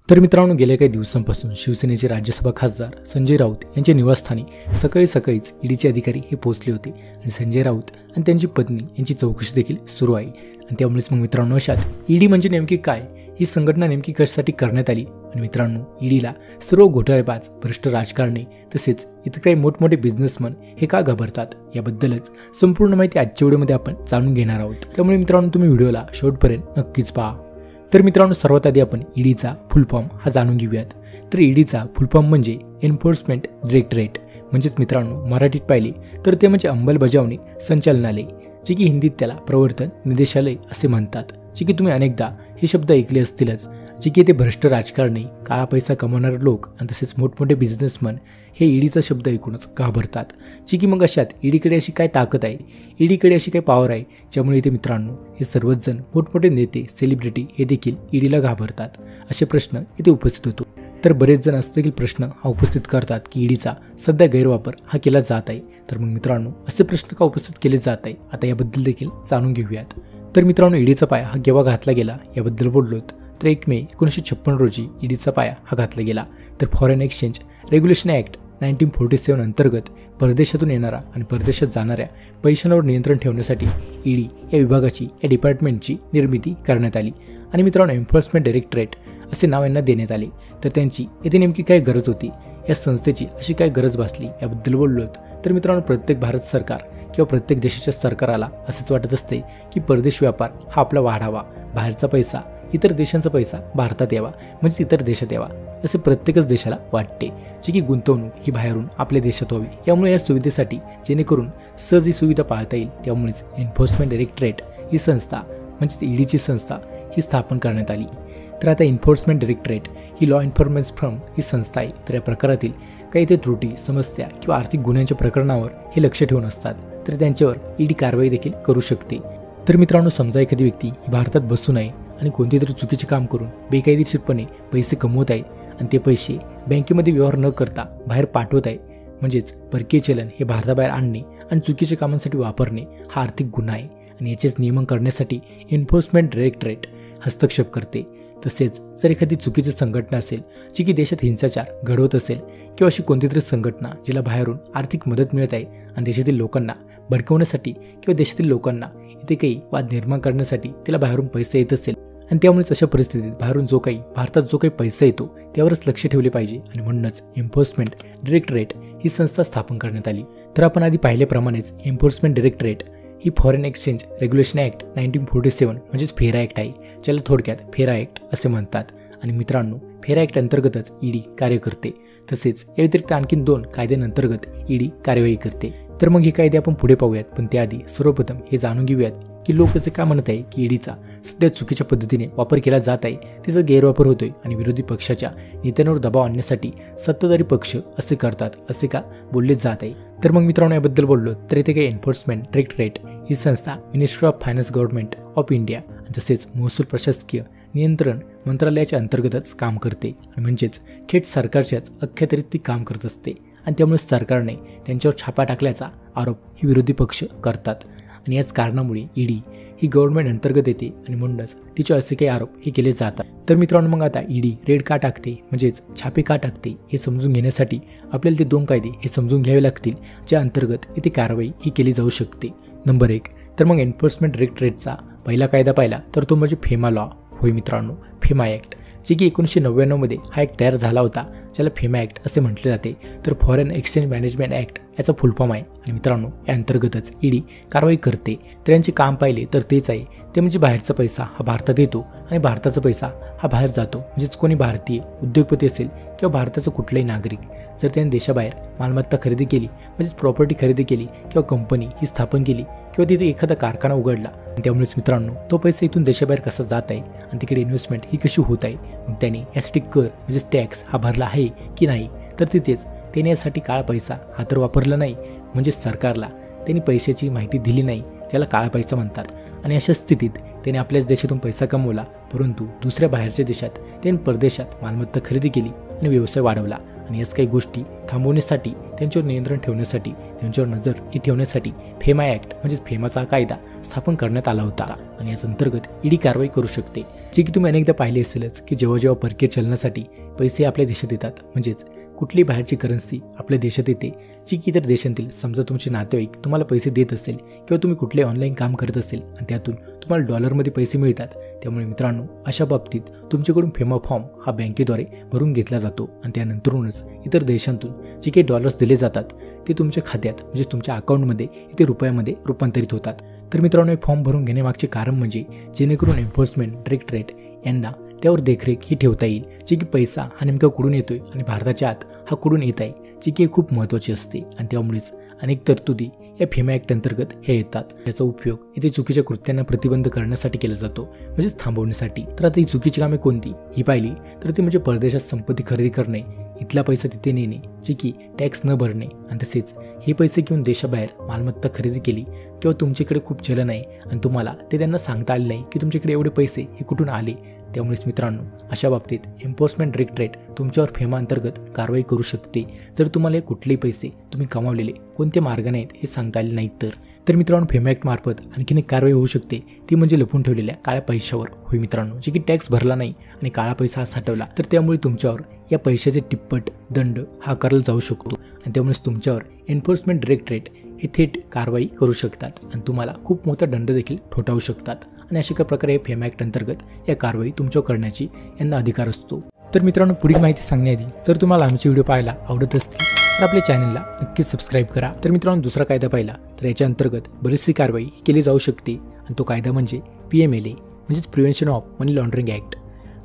तर मित्रांनो, गेल्या काही दिवसांपासून शिवसेनेचे राज्यसभा खासदार संजय राऊत यांच्या निवासस्थानी सकाळीच ईडीचे अधिकारी हे पोहोचले होते आणि संजय राऊत आणि त्यांची पत्नी यांची चौकशी देखील सुरू आहे. आणि त्यामुळेच मग मित्रांनो, अशात ईडी म्हणजे नेमकी काय, ही संघटना नेमकी कशासाठी करण्यात आली आणि मित्रांनो, ईडीला सर्व घोटाळेबाज, भ्रष्ट राजकारणी तसेच इतर काही मोठमोठे बिझनेसमन हे का घाबरतात, याबद्दलच संपूर्ण माहिती आजच्या व्हिडिओमध्ये आपण जाणून घेणार आहोत. त्यामुळे मित्रांनो, तुम्ही व्हिडिओला शेवटपर्यंत नक्कीच पहा. तर मित्रांनो, सर्वात आधी आपण ईडीचा फुल फॉर्म हा जाणून घेऊयात. तर ईडीचा फुल फॉर्म म्हणजे एन्फोर्समेंट डायरेक्टरेट, म्हणजेच मित्रांनो मराठीत पाहिले तर ते म्हणजे अंमलबजावणी संचालनालय, जे की हिंदीत त्याला प्रवर्तन निदेशालय असे म्हणतात. जे की तुम्ही अनेकदा हे शब्द ऐकले असतीलच. जे की ते भ्रष्ट राजकारणी, काळा पैसा कमवणारे लोक आणि तसेच मोठमोठे बिझनेसमन हे ईडीचा शब्द ऐकूनच घाबरतात. जी की मग अशात ईडीकडे अशी काय ताकद आहे, ईडीकडे अशी काय पॉवर आहे, ज्यामुळे इथे मित्रांनो हे सर्वच जण, मोठमोठे नेते, सेलिब्रिटी हे देखील ईडीला घाबरतात, असे प्रश्न इथे उपस्थित होतो. तर बरेच जण असे देखील प्रश्न हा उपस्थित करतात की ईडीचा सध्या गैरवापर हा केला जात आहे. तर मग मित्रांनो, असे प्रश्न का उपस्थित केले जात आहे, आता याबद्दल देखील जाणून घेऊयात. तर मित्रांनो, ईडीचा पाया हा केव्हा घातला गेला याबद्दल बोललोत तर 1 मे 1956 रोजी ईडीचा पाया हा घातला गेला. तर फॉरेन एक्सचेंज रेग्युलेशन ॲक्ट 1947 अंतर्गत परदेशातून येणारा आणि परदेशात जाणाऱ्या पैशांवर नियंत्रण ठेवण्यासाठी ईडी या विभागाची, या डिपार्टमेंटची निर्मिती करण्यात आली. आणि मित्रांनो, एन्फोर्समेंट डायरेक्टरेट असे नाव यांना देण्यात आले. तर त्यांची येथे नेमकी काय गरज होती, या संस्थेची अशी काय गरज भासली याबद्दल बोललोत तर मित्रांनो, प्रत्येक भारत सरकार किंवा प्रत्येक देशाच्या सरकाराला असेच वाटत असते की परदेश व्यापार हा आपला वाढावा, बाहेरचा पैसा, इतर देशांचा पैसा भारतात यावा, म्हणजे इतर देशात यावा, असे प्रत्येकच देशाला वाटते. जी की गुंतवणूक ही बाहेरून आपल्या देशात व्हावी. यामुळे या सुविधेसाठी जेणेकरून सहज ही सुविधा पाळता येईल, त्यामुळेच एन्फोर्समेंट डायरेक्टरेट ही संस्था, म्हणजेच ईडीची संस्था ही स्थापन करण्यात आली. तर आता एन्फोर्समेंट डायरेक्टरेट ही लॉ एन्फोर्समेंट फर्म ही संस्था आहे. तर या प्रकारातील काही ते त्रुटी, समस्या किंवा आर्थिक गुन्ह्यांच्या प्रकरणावर हे लक्ष ठेवून असतात. तर त्यांच्यावर ईडी कारवाई देखील करू शकते. तर मित्रांनो, समजा एखादी व्यक्ती ही भारतात बसू नये आणि कोणतेतरी चुकीचे काम करून बेकायदेशीरपणे पैसे कमवत आहे आणि ते पैसे बँकेमध्ये व्यवहार न करता बाहेर पाठवत आहे, म्हणजेच परकीय चलन हे भारताबाहेर आणणे आणि चुकीच्या कामांसाठी वापरणे हा आर्थिक गुन्हा आहे. आणि याचेच नियमन करण्यासाठी एन्फोर्समेंट डायरेक्टरेट हस्तक्षेप करते. तसेच जर एखादी चुकीची संघटना असेल जी की देशात हिंसाचार घडवत असेल किंवा अशी कोणतीतरी संघटना जिला बाहेरून आर्थिक मदत मिळत आहे आणि देशातील लोकांना भडकवण्यासाठी किंवा देशातील लोकांना इथे काही वाद निर्माण करण्यासाठी तिला बाहेरून पैसे येत असेल, आणि त्यामुळेच अशा परिस्थितीत बाहेरून भारतात जो काही पैसा येतो त्यावरच लक्ष ठेवले पाहिजे. आणि म्हणूनच एन्फोर्समेंट डायरेक्टरेट ही संस्था स्थापन करण्यात आली. तर आपण आधी पाहिल्याप्रमाणेच एन्फोर्समेंट डायरेक्टरेट ही फॉरेन एक्सचेंज रेग्युलेशन ॲक्ट 1947 म्हणजेच फेरा ॲक्ट आहे, ज्याला थोडक्यात फेरा ॲक्ट असे म्हणतात. आणि मित्रांनो, फेरा ॲक्ट अंतर्गतच ईडी कार्य करते. तसेच या व्यतिरिक्त आणखीन 2 कायद्यांअंतर्गत ईडी कार्यवाही करते. तर मग हे कायदे आपण पुढे पाहूयात, पण त्याआधी सर्वप्रथम हे जाणून घेऊयात की लोक असे का म्हणत आहे की ईडीचा सध्या चुकीच्या पद्धतीने वापर केला जात आहे, तिचा गैरवापर होतोय आणि विरोधी पक्षाच्या नेत्यांवर दबाव आणण्यासाठी सत्ताधारी पक्ष असे करतात, असे का बोलले जात आहे. तर मग मित्रांनो, याबद्दल बोललो तर इथे काही एन्फोर्समेंट डायरेक्टरेट ही संस्था ministry of finance government of India तसेच महसूल प्रशासकीय नियंत्रण मंत्रालयाच्या अंतर्गतच काम करते. आणि म्हणजेच थेट सरकारच्याच अखत्यारीत ती काम करत असते. आणि त्यामुळे सरकारने त्यांच्यावर छापा टाकल्याचा आरोप ही विरोधी पक्ष करतात. आणि याच कारणामुळे ईडी ही गव्हर्नमेंट अंतर्गत येते आणि म्हणूनच तिचे असे काही आरोप हे केले जातात. तर मित्रांनो, मग आता ईडी रेड का टाकते, म्हणजेच छापे का टाकते, हे समजून घेण्यासाठी आपल्याला ते 2 कायदे हे समजून घ्यावे लागतील, ज्या अंतर्गत इथे कारवाई ही केली जाऊ शकते. नंबर 1, तर मग एन्फोर्समेंट डायरेक्टरेटचा पहिला कायदा पाहिला तर तो म्हणजे फेमा लॉ होय मित्रांनो, फेमा ॲक्ट, जे की 1999 मध्ये हा ॲक्ट तयार झाला होता, ज्याला फेमा ॲक्ट असे म्हटले जाते. तर फॉरेन एक्सचेंज मॅनेजमेंट ॲक्ट याचा फुल फॉर्म आहे. आणि मित्रांनो, या अंतर्गतच ईडी कारवाई करते. तर यांचे काम पाहिले तर तेच आहे, ते म्हणजे बाहेरचा पैसा हा भारतात येतो आणि भारताचा पैसा हा बाहेर जातो. म्हणजेच कोणी भारतीय उद्योगपती असेल किंवा भारताचा कुठलाही नागरिक जर त्याने देशाबाहेर मालमत्ता खरेदी केली, म्हणजेच प्रॉपर्टी खरेदी केली किंवा कंपनी ही स्थापन केली किंवा तिथे एखादा कारखाना उघडला, आणि त्यामुळेच मित्रांनो तो पैसा इथून देशाबाहेर कसा जात आहे आणि तिकडे इन्व्हेस्टमेंट ही कशी होत आहे, मग त्याने यासाठी कर म्हणजेच टॅक्स हा भरला आहे की नाही, तर तिथेच त्याने यासाठी काळा पैसा हा तर वापरला नाही, म्हणजे सरकारला त्यांनी पैशाची माहिती दिली नाही, त्याला काळा पैसा म्हणतात. आणि अशा स्थितीत त्याने आपल्याच देशातून पैसा कमवला, परंतु दुसऱ्या बाहेरच्या देशात त्याने परदेशात मालमत्ता खरेदी केली आणि व्यवसाय वाढवला. आणि याच काही गोष्टी थांबवण्यासाठी, त्यांच्यावर नियंत्रण ठेवण्यासाठी, त्यांच्यावर नजर ही ठेवण्यासाठी फेमा ॲक्ट म्हणजेच फेमाचा हा कायदा स्थापन करण्यात आला होता आणि याच अंतर्गत ईडी कारवाई करू शकते। जे की तुम्ही अनेकदा पाहिले असेलच की जेव्हा जेव्हा परकीय चलनासाठी पैसे आपल्या देशात येतात, म्हणजेच कुठली बाहेरची करन्सी आपल्या देशात येते जी की इतर देशांतील, समजा तुमचे नातेवाईक तुम्हाला पैसे देत असेल किंवा तुम्ही कुठले ऑनलाईन काम करत असेल आणि त्यातून तुम्हाला डॉलरमध्ये पैसे मिळतात, त्यामुळे मित्रांनो अशा बाबतीत तुमच्याकडून फेमा फॉर्म हा बँकेद्वारे भरून घेतला जातो आणि त्यानंतरूनच इतर देशांतून जे काही डॉलर्स दिले जातात ते तुमच्या खात्यात म्हणजे तुमच्या अकाउंटमध्ये इथे रुपयामध्ये रूपांतरित होतात। तर मित्रांनो हे फॉर्म भरून घेण्यामागचे कारण म्हणजे जेणेकरून एन्फोर्समेंट डायरेक्टरेट यांना त्यावर देखरेख ही ठेवता येईल, जे की पैसा हा नेमका कुठून येतोय आणि भारताच्या आत हा कुठून येत आहे, जी की खूप महत्त्वाची असते आणि त्यामुळेच अनेक तरतुदी या फेमा ॲक्ट अंतर्गत हे येतात। याचा उपयोग इथे चुकीच्या कृत्यांना प्रतिबंध करण्यासाठी केला जातो, म्हणजेच थांबवण्यासाठी। तर आता ही चुकीची कामे कोणती ही पाहिली तर ती म्हणजे परदेशात संपत्ती खरेदी करणे, इथला पैसा तिथे नेणे, जे की टॅक्स न भरणे आणि तसेच हे पैसे घेऊन देशाबाहेर मालमत्ता खरेदी केली किंवा तुमच्याकडे खूप चलन आहे आणि तुम्हाला ते त्यांना सांगता आले नाही की तुमच्याकडे एवढे पैसे हे कुठून आले, त्यामुळेच मित्रांनो अशा बाबतीत एन्फोर्समेंट डायरेक्टरेट तुमच्यावर फेमा अंतर्गत कारवाई करू शकते जर तुम्हाला कुठलेही पैसे तुम्ही कमावलेले कोणत्या मार्गाने आहेत हे सांगता आले नाहीत तर मित्रांनो फेमा ॲक्ट मार्फत आणखीन एक कारवाई होऊ शकते, ती म्हणजे लपून ठेवलेल्या काळ्या पैशावर होय मित्रांनो, जे की टॅक्स भरला नाही आणि काळा पैसा साठवला तर त्यामुळे तुमच्यावर या पैशाचे तिप्पट दंड हा आकारला जाऊ शकतो आणि त्यामुळेच तुमच्यावर एन्फोर्समेंट डायरेक्टरेट हे थेट कारवाई करू शकतात आणि तुम्हाला खूप मोठा दंड देखील ठोठावू शकतात आणि अशा प्रकारे फेमा ॲक्ट अंतर्गत या कारवाई तुमच्यावर करण्याची यांना अधिकार असतो। तर मित्रांनो पुढील माहिती सांगण्याआधी जर तुम्हाला आमचे व्हिडिओ पाहायला आवडत असतील तर आपल्या चॅनलला नक्कीच सबस्क्राईब करा। तर मित्रांनो दुसरा कायदा पाहिला तर याच्या अंतर्गत बरीचशी कारवाई केली जाऊ शकते आणि तो कायदा म्हणजे PMLA म्हणजेच prevention of money laundering act,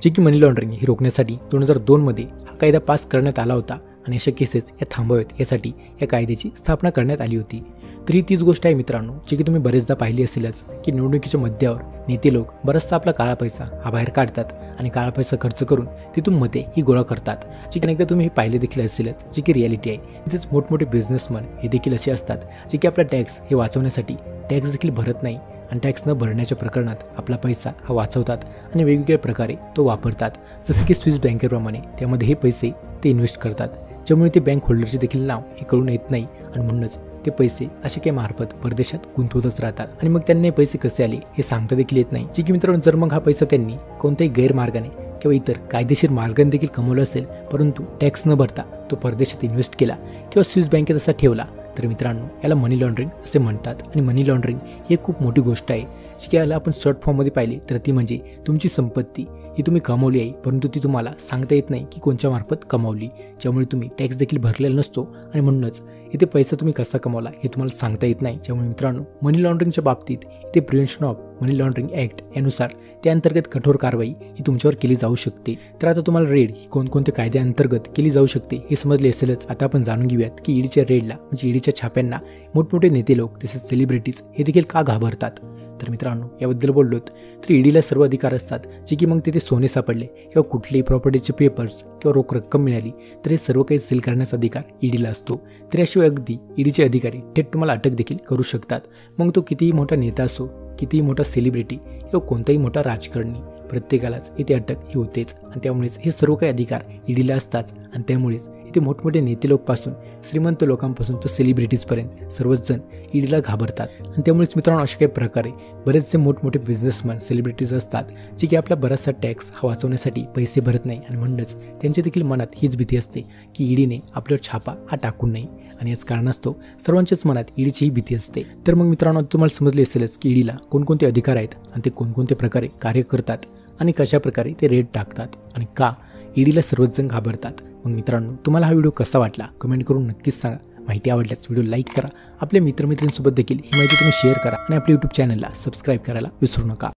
जे की मनी लॉन्ड्रिंग ही रोखण्यासाठी 2002 मध्ये हा कायदा पास करण्यात आला होता आणि अशा केसेस या थांबवाव्यात यासाठी या कायद्याची स्थापना करण्यात आली होती। तर ही तीच गोष्ट आहे मित्रांनो जी की तुम्ही बरेचदा पाहिली असेलच की निवडणुकीच्या मुद्द्यावर नेते लोक बराचसा आपला काळा पैसा हा बाहेर काढतात आणि काळा पैसा खर्च करून तिथून मते ही गोळा करतात, जी की अनेकदा तुम्ही हे पाहिले देखील असेलच, जी की रियालिटी आहे। तिथेच मोठमोठे बिझनेसमन हे देखील असे असतात जे की आपला टॅक्स हे वाचवण्यासाठी टॅक्स देखील भरत नाही आणि टॅक्स न भरण्याच्या प्रकरणात आपला पैसा हा वाचवतात आणि वेगवेगळ्या प्रकारे तो वापरतात, जसे की स्विस बँकेप्रमाणे त्यामध्ये हे पैसे ते इन्व्हेस्ट करतात, ज्यामुळे ते बँक होल्डरचे देखील नाव हे कळून येत नाही आणि म्हणूनच ते पैसे असे काही मार्फत परदेशात गुंतवतच राहतात आणि मग त्यांना हे पैसे कसे आले हे सांगता देखील येत नाही। जे की मित्रांनो जर मग हा पैसा त्यांनी कोणत्याही गैरमार्गाने किंवा इतर कायदेशीर मार्गाने देखील कमवला असेल परंतु टॅक्स न भरता तो परदेशात इन्व्हेस्ट केला किंवा स्विस बँकेत असा ठेवला तर मित्रांनो याला मनी लॉन्ड्रिंग असे म्हणतात आणि मनी लॉन्ड्रिंग ही खूप मोठी गोष्ट आहे, जी की याला आपण शॉर्ट फॉर्ममध्ये पाहिली तर ती म्हणजे तुमची संपत्ती ही तुम्ही कमावली आहे परंतु ती तुम्हाला सांगता येत नाही की कोणत्या मार्फत कमावली, ज्यामुळे तुम्ही टॅक्स देखील भरलेला नसतो आणि म्हणूनच इथे पैसा तुम्ही कसा कमावला हे तुम्हाला सांगता येत नाही। त्यामुळे मित्रांनो मनी लॉन्ड्रिंगच्या बाबतीत इथे prevention of money laundering act यानुसार त्या अंतर्गत कठोर कारवाई ही तुमच्यावर केली जाऊ शकते। तर आता तुम्हाला रेड ही कोणकोणत्या कायद्याअंतर्गत केली जाऊ शकते हे समजले असेलच। आता आपण जाणून घेऊयात की ईडीच्या रेडला म्हणजे ईडीच्या छाप्यांना मोठमोठे नेते लोक तसेच सेलिब्रिटीज हे देखील का घाबरतात। तर मित्रांनो याबद्दल बोललोत तर ईडीला सर्व अधिकार असतात, जे की मग तिथे सोने सापडले किंवा कुठलेही प्रॉपर्टीचे पेपर्स किंवा रोख रक्कम मिळाली तर हे सर्व काही सील करण्याचा अधिकार ईडीला असतो। तर याशिवाय अगदी ईडीचे अधिकारी थेट तुम्हाला अटक देखील करू शकतात, मग तो कितीही मोठा नेता असो, कितीही मोठा सेलिब्रिटी किंवा कोणताही मोठा राजकारणी, प्रत्येकालाच इथे अटक ही होतेच आणि त्यामुळेच हे सर्व काही अधिकार ईडीला असतात आणि त्यामुळेच इथे मोठमोठे नेते लोकपासून श्रीमंत लोकांपासून तर सेलिब्रिटीजपर्यंत सर्वच जण ईडीला घाबरतात आणि त्यामुळेच मित्रांनो अशा काही प्रकारे बरेचसे मोठमोठे बिझनेसमॅन सेलिब्रिटीज असतात जे की आपला बराचसा टॅक्स हा वाचवण्यासाठी पैसे भरत नाही आणि म्हणूनच त्यांच्या देखील मनात हीच भीती असते की ईडीने आपल्यावर छापा हा टाकू नये आणि याच कारणास्तव सर्वांच्याच मनात ईडीची ही भीती असते। तर मग मित्रांनो तुम्हाला समजले असेलच की ईडीला कोणकोणते अधिकार आहेत आणि ते कोणकोणत्या प्रकारे कार्य करतात आणि कशा प्रकारे ते रेड टाकतात आणि का ईडीला सर्वच जण घाबरतात। मग मित्रांनो तुम्हाला हा व्हिडिओ कसा वाटला कमेंट करून नक्कीच सांगा। माहिती आवडल्यास व्हिडिओ लाईक करा, आपल्या मित्रमैत्रिणींसोबत देखील ही माहिती तुम्ही शेअर करा आणि आपल्या यूट्यूब चॅनलला सबस्क्राईब करायला विसरू नका।